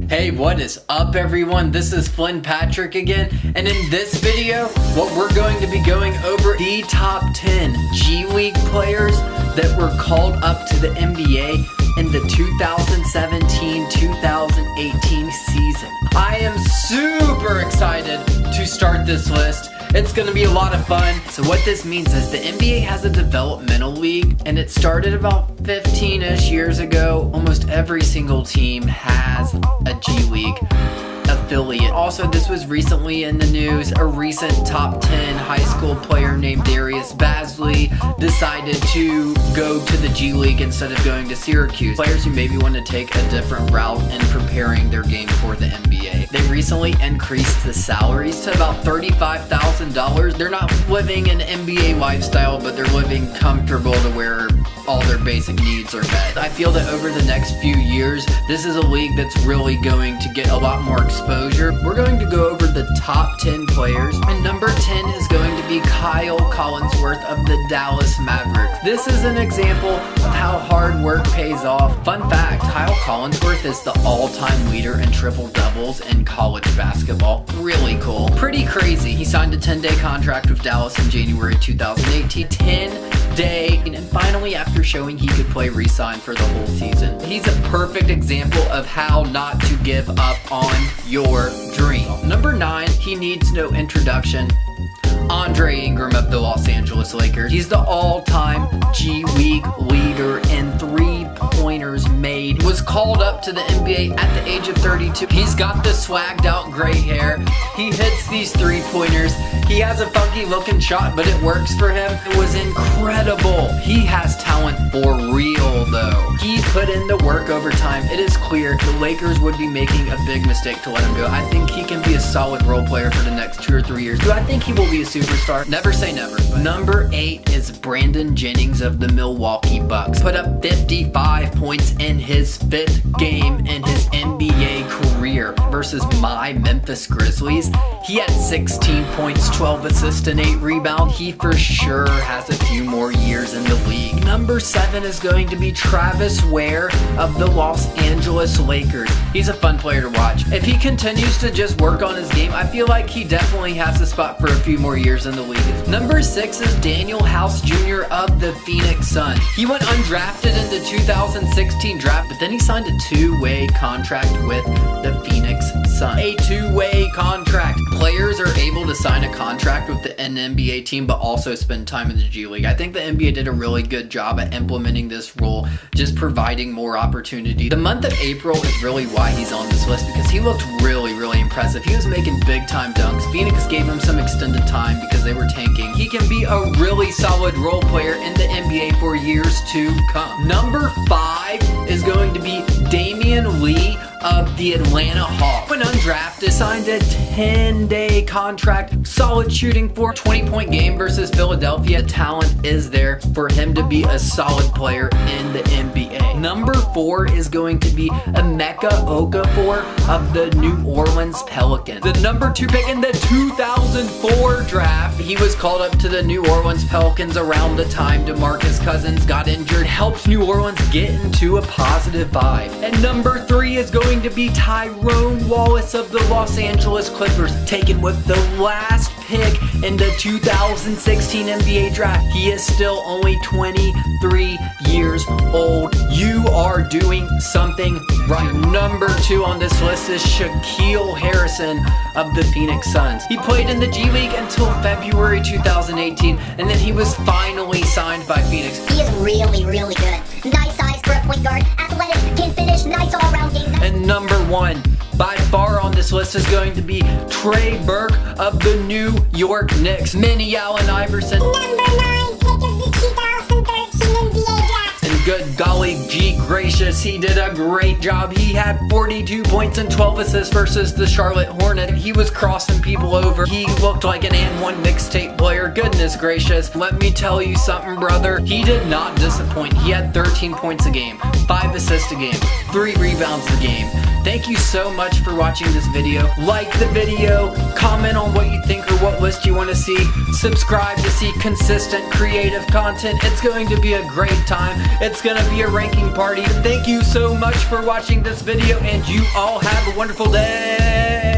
Hey, what is up everyone? This is Flynn Patrick again, and in this video, what we're going to be going over the top 10 G League players that were called up to the NBA in the 2017-2018 season. I am super excited to start this list. It's gonna be a lot of fun. So what this means is the NBA has a developmental league, and it started about 15-ish years ago. Almost every single team has a G League affiliate. Also, this was recently in the news. A recent top 10 high school player named Darius Bazley decided to go to the G League instead of going to Syracuse. Players who maybe want to take a different route in preparing their game for the NBA. They recently increased the salaries to about $35,000. They're not living an NBA lifestyle, but they're living comfortable to where all their basic needs are met. I feel that over the next few years, this is a league that's really going to get a lot more exposure. We're going to go over the top 10 players, and number 10 is going to be Kyle Collinsworth of the Dallas Mavericks. This is an example of how hard work pays off. Fun fact, Kyle Collinsworth is the all-time leader in triple-doubles in college basketball. Really cool. Pretty crazy. He signed a 10-day contract with Dallas in January 2018. 10-day, and finally, after showing he could play re-sign for the whole season. He's a perfect example of how not to give up on your dream. Number 9, he needs no introduction. Andre Ingram of the Los Angeles Lakers. He's the all-time G League leader in three-pointers made. Was called up to the NBA at the age of 32. He's got the swagged out gray hair. He hits these three-pointers. He has a funky looking shot, but it works for him. It was incredible. He has talent for real though. He put in the work over time. It is clear the Lakers would be making a big mistake to let him go. I think he can be a solid role player for the next 2 or 3 years. Do I think he will be a superstar? Never say never. Number 8 is Brandon Jennings of the Milwaukee Bucks. Put up 55 points in his 5th game in his NBA career versus my Memphis Grizzlies. He had 16 points, 12 assists, and 8 rebounds. He for sure has a few more years in the league. Number 7 is going to be Travis Ware of the Los Angeles Lakers. He's a fun player to watch. If he continues to just work on his game, I feel like he definitely has a spot for a few more years in the league. Number 6 is Daniel House Jr. of the Phoenix Suns. He went undrafted in the 2016 draft, but then he signed a 2-way contract with the Phoenix Suns. A 2-way contract. Players are able to sign a contract with an NBA team, but also spend time in the G League. I think the NBA did a really good job at implementing this rule, just providing more opportunity. The month of April is really why he's on this list, because he looked really impressive. He was making big time dunks. Phoenix gave him some extended time because they were tanking. He can be a really solid role player in the NBA for years to come. Number 5 is going to be Damian Lee of the Atlanta Hawks. When undrafted, signed a 10-day contract, solid shooting for 20-point game versus Philadelphia. The talent is there for him to be a solid player in the NBA. Number 4 is going to be EMEKA OKAFOR of the New Orleans Pelicans. The number 2 pick in the 2004 draft. He was called up to the New Orleans Pelicans around the time DeMarcus Cousins got injured. Helps New Orleans get into a positive vibe. And number 3 is going to be Tyrone Wallace of the Los Angeles Clippers, taken with the last pick in the 2016 NBA draft. He is still only 23 years old. You are doing something right. Number 2 on this list is Shaquille Harrison of the Phoenix Suns. He played in the G League until February 2018, and then he was finally signed by Phoenix. He is really good. Nice size for a point guard, athletic, can finish, nice all-around game. And number 1, by far on this list, is going to be TREY of the New York Knicks. Mini Allen Iverson. Number 9, pick of the 2013 NBA draft. And good golly gee gracious, he did a great job. He had 42 points and 12 assists versus the Charlotte Hornets. He was crossing people over. He looked like an and-one mixtape player. Goodness gracious. Let me tell you something, brother. He did not disappoint. He had 13 points a game, 5 assists a game, 3 rebounds a game. Thank you so much for watching this video. Like the video, comment on what you think or what list you want to see. Subscribe to see consistent creative content. It's going to be a great time. It's going to be a ranking party. Thank you so much for watching this video, and you all have a wonderful day.